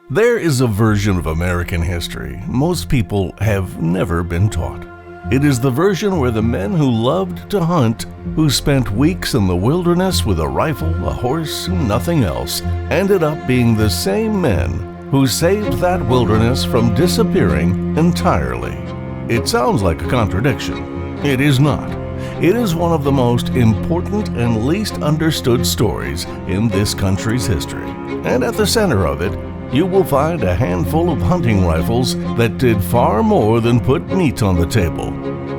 There is a version of American history most people have never been taught. It is the version where the men who loved to hunt, who spent weeks in the wilderness with a rifle, a horse, and nothing else, ended up being the same men who saved that wilderness from disappearing entirely. It sounds like a contradiction. It is not. It is one of the most important and least understood stories in this country's history. And at the center of it, you will find a handful of hunting rifles that did far more than put meat on the table.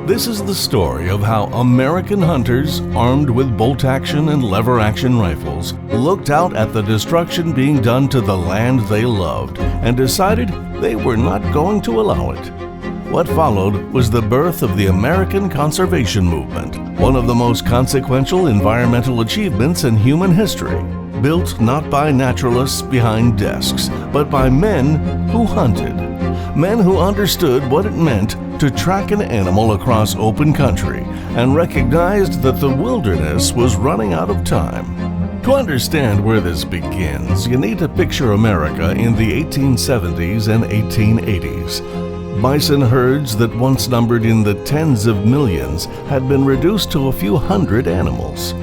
This is the story of how American hunters, armed with bolt-action and lever-action rifles, looked out at the destruction being done to the land they loved and decided they were not going to allow it. What followed was the birth of the American conservation movement, one of the most consequential environmental achievements in human history, built not by naturalists behind desks, but by men who hunted. Men who understood what it meant to track an animal across open country and recognized that the wilderness was running out of time. To understand where this begins, you need to picture America in the 1870s and 1880s. Bison herds that once numbered in the tens of millions had been reduced to a few hundred animals.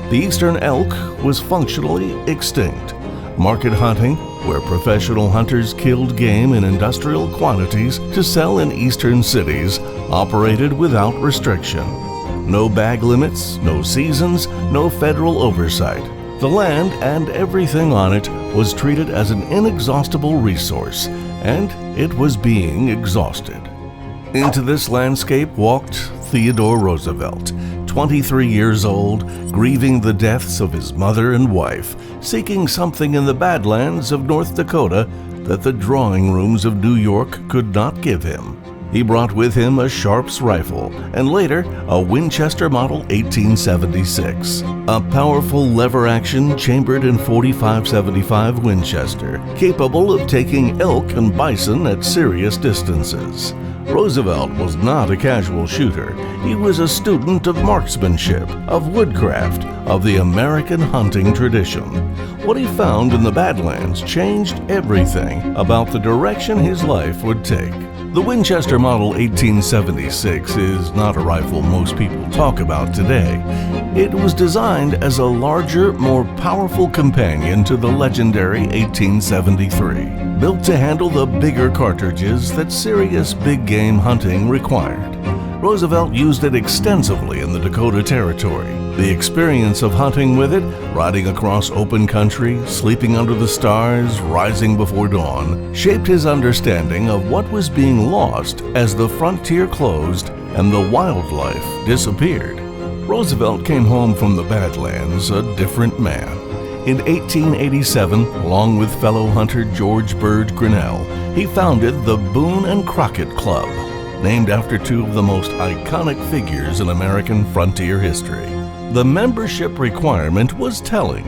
The eastern elk was functionally extinct. Market hunting, where professional hunters killed game in industrial quantities to sell in eastern cities, operated without restriction. No bag limits, no seasons, no federal oversight. The land and everything on it was treated as an inexhaustible resource, and it was being exhausted. Into this landscape walked Theodore Roosevelt, 23 years old, grieving the deaths of his mother and wife, seeking something in the Badlands of North Dakota that the drawing rooms of New York could not give him. He brought with him a Sharps rifle and later a Winchester Model 1876, a powerful lever-action chambered in .45-75 Winchester, capable of taking elk and bison at serious distances. Roosevelt was not a casual shooter. He was a student of marksmanship, of woodcraft, of the American hunting tradition. What he found in the Badlands changed everything about the direction his life would take. The Winchester Model 1876 is not a rifle most people talk about today. It was designed as a larger, more powerful companion to the legendary 1873, built to handle the bigger cartridges that serious big game hunting required. Roosevelt used it extensively in the Dakota Territory. The experience of hunting with it, riding across open country, sleeping under the stars, rising before dawn, shaped his understanding of what was being lost as the frontier closed and the wildlife disappeared. Roosevelt came home from the Badlands a different man. In 1887, along with fellow hunter George Bird Grinnell, he founded the Boone Crockett Club, named after two of the most iconic figures in American frontier history. The membership requirement was telling.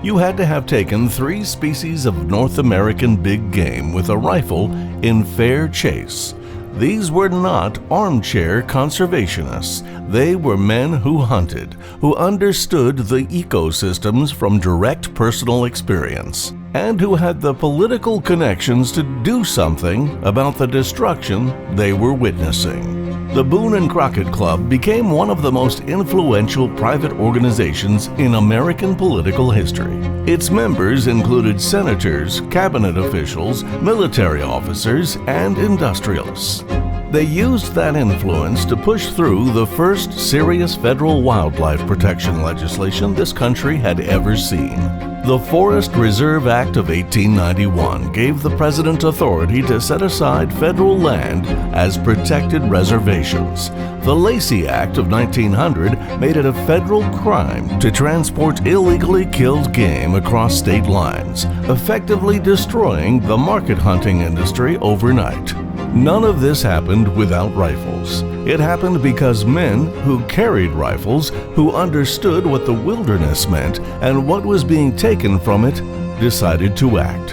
You had to have taken 3 species of North American big game with a rifle in fair chase. These were not armchair conservationists. They were men who hunted, who understood the ecosystems from direct personal experience, and who had the political connections to do something about the destruction they were witnessing. The Boone Crockett Club became one of the most influential private organizations in American political history. Its members included senators, cabinet officials, military officers, and industrialists. They used that influence to push through the first serious federal wildlife protection legislation this country had ever seen. The Forest Reserve Act of 1891 gave the president authority to set aside federal land as protected reservations. The Lacey Act of 1900 made it a federal crime to transport illegally killed game across state lines, effectively destroying the market hunting industry overnight. None of this happened without rifles. It happened because men who carried rifles, who understood what the wilderness meant and what was being taken from it, decided to act.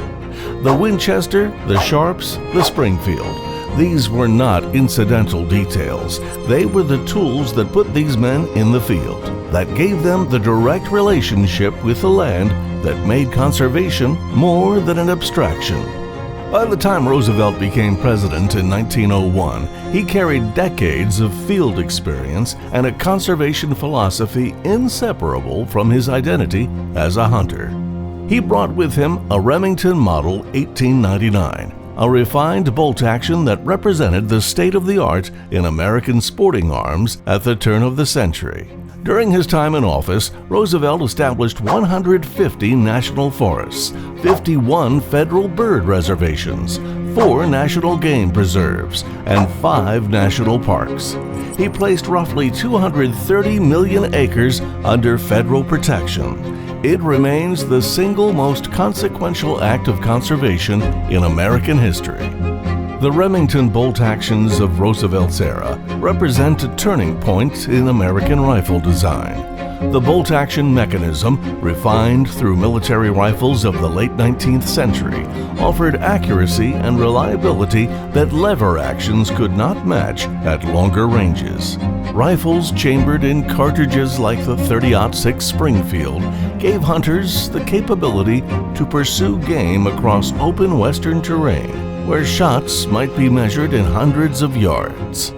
The Winchester, the Sharps, the Springfield. These were not incidental details. They were the tools that put these men in the field, that gave them the direct relationship with the land that made conservation more than an abstraction. By the time Roosevelt became president in 1901, he carried decades of field experience and a conservation philosophy inseparable from his identity as a hunter. He brought with him a Remington Model 1899, a refined bolt-action that represented the state-of-the-art in American sporting arms at the turn of the century. During his time in office, Roosevelt established 150 national forests, 51 federal bird reservations, 4 national game preserves, and 5 national parks. He placed roughly 230 million acres under federal protection. It remains the single most consequential act of conservation in American history. The Remington bolt actions of Roosevelt's era represent a turning point in American rifle design. The bolt action mechanism, refined through military rifles of the late 19th century, offered accuracy and reliability that lever actions could not match at longer ranges. Rifles chambered in cartridges like the .30-06 Springfield gave hunters the capability to pursue game across open western terrain, where shots might be measured in hundreds of yards.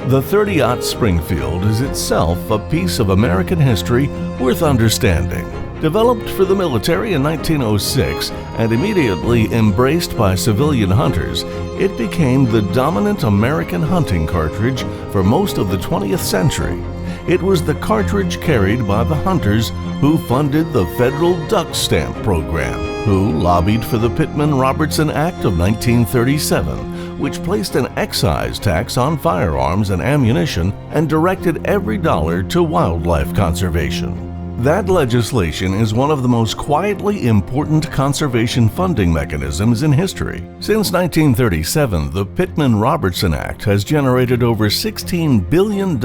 The .30-06 Springfield is itself a piece of American history worth understanding. Developed for the military in 1906 and immediately embraced by civilian hunters, it became the dominant American hunting cartridge for most of the 20th century. It was the cartridge carried by the hunters who funded the federal duck stamp program, who lobbied for the Pittman-Robertson Act of 1937, which placed an excise tax on firearms and ammunition and directed every dollar to wildlife conservation. That legislation is one of the most quietly important conservation funding mechanisms in history. Since 1937, the Pittman-Robertson Act has generated over $16 billion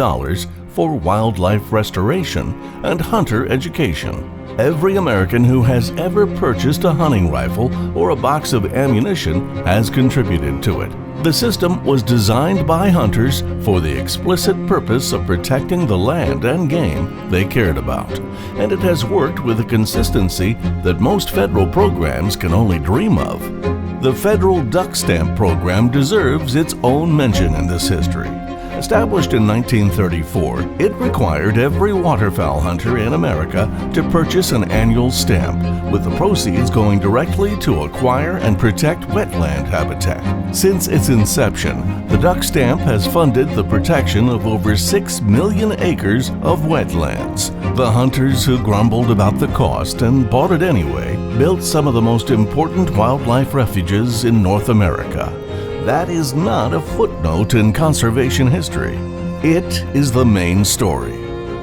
for wildlife restoration and hunter education. Every American who has ever purchased a hunting rifle or a box of ammunition has contributed to it. The system was designed by hunters for the explicit purpose of protecting the land and game they cared about, and it has worked with a consistency that most federal programs can only dream of. The federal duck stamp program deserves its own mention in this history. Established in 1934, it required every waterfowl hunter in America to purchase an annual stamp, with the proceeds going directly to acquire and protect wetland habitat. Since its inception, the duck stamp has funded the protection of over 6 million acres of wetlands. The hunters who grumbled about the cost and bought it anyway built some of the most important wildlife refuges in North America. That is not a footnote in conservation history. It is the main story.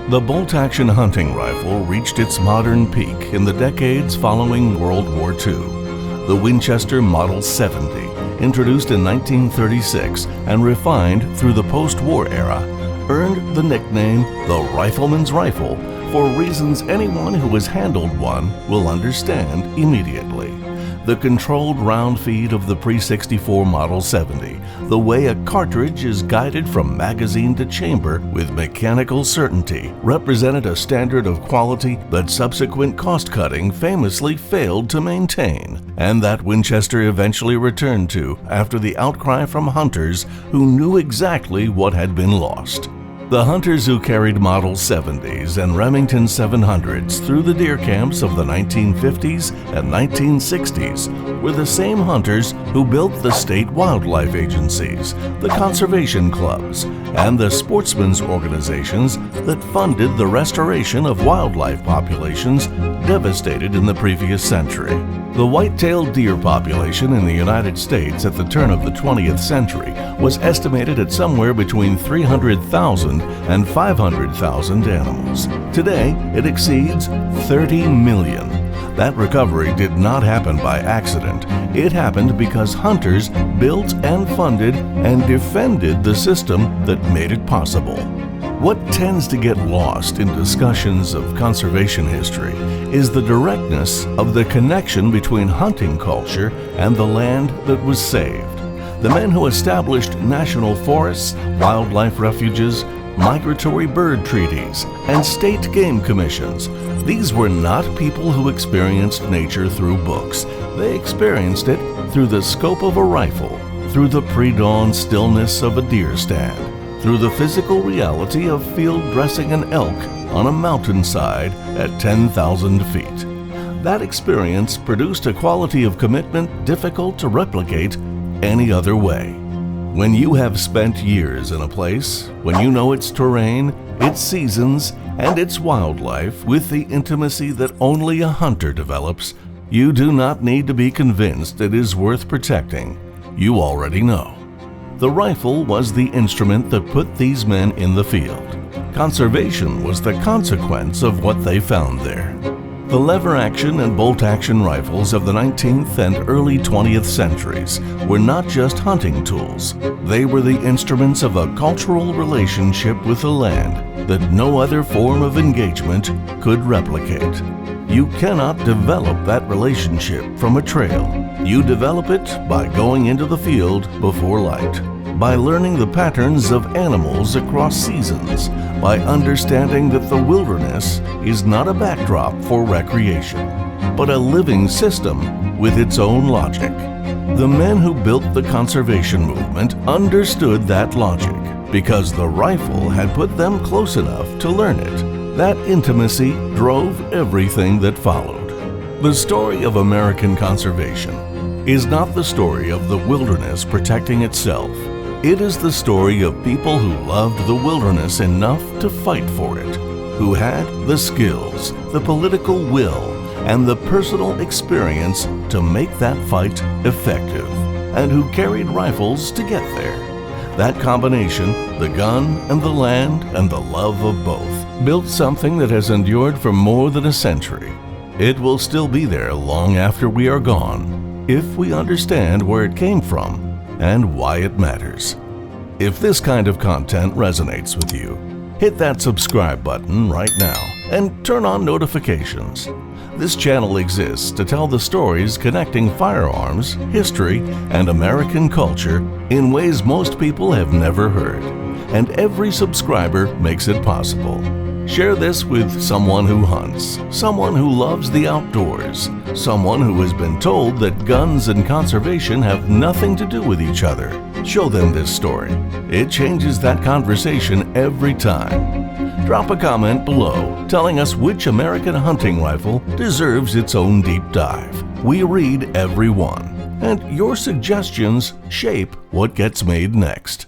The bolt-action hunting rifle reached its modern peak in the decades following World War II. The Winchester Model 70, introduced in 1936 and refined through the post-war era, earned the nickname the Rifleman's Rifle for reasons anyone who has handled one will understand immediately. The controlled round feed of the pre-64 Model 70, the way a cartridge is guided from magazine to chamber with mechanical certainty, represented a standard of quality that subsequent cost-cutting famously failed to maintain, and that Winchester eventually returned to after the outcry from hunters who knew exactly what had been lost. The hunters who carried Model 70s and Remington 700s through the deer camps of the 1950s and 1960s were the same hunters who built the state wildlife agencies, the conservation clubs, and the sportsmen's organizations that funded the restoration of wildlife populations devastated in the previous century. The white-tailed deer population in the United States at the turn of the 20th century was estimated at somewhere between 300,000 and 500,000 animals. Today, it exceeds 30 million. That recovery did not happen by accident. It happened because hunters built and funded and defended the system that made it possible. What tends to get lost in discussions of conservation history is the directness of the connection between hunting culture and the land that was saved. The men who established national forests, wildlife refuges, migratory bird treaties, and state game commissions These were not people who experienced nature through books. They experienced it through the scope of a rifle, through the pre-dawn stillness of a deer stand, through the physical reality of field dressing an elk on a mountainside at 10,000 feet. That experience produced a quality of commitment difficult to replicate any other way. When you have spent years in a place, when you know its terrain, its seasons, and its wildlife with the intimacy that only a hunter develops, you do not need to be convinced it is worth protecting. You already know. The rifle was the instrument that put these men in the field. Conservation was the consequence of what they found there. The lever-action and bolt-action rifles of the 19th and early 20th centuries were not just hunting tools. They were the instruments of a cultural relationship with the land that no other form of engagement could replicate. You cannot develop that relationship from a trail. You develop it by going into the field before light, by learning the patterns of animals across seasons, by understanding that the wilderness is not a backdrop for recreation, but a living system with its own logic. The men who built the conservation movement understood that logic because the rifle had put them close enough to learn it. That intimacy drove everything that followed. The story of American conservation is not the story of the wilderness protecting itself. It is the story of people who loved the wilderness enough to fight for it, who had the skills, the political will, and the personal experience to make that fight effective, and who carried rifles to get there. That combination, the gun and the land and the love of both, built something that has endured for more than a century. It will still be there long after we are gone, if we understand where it came from and why it matters. If this kind of content resonates with you, hit that subscribe button right now and turn on notifications. This channel exists to tell the stories connecting firearms, history, and American culture in ways most people have never heard, and every subscriber makes it possible. Share this with someone who hunts, someone who loves the outdoors, someone who has been told that guns and conservation have nothing to do with each other. Show them this story. It changes that conversation every time. Drop a comment below telling us which American hunting rifle deserves its own deep dive. We read every one, and your suggestions shape what gets made next.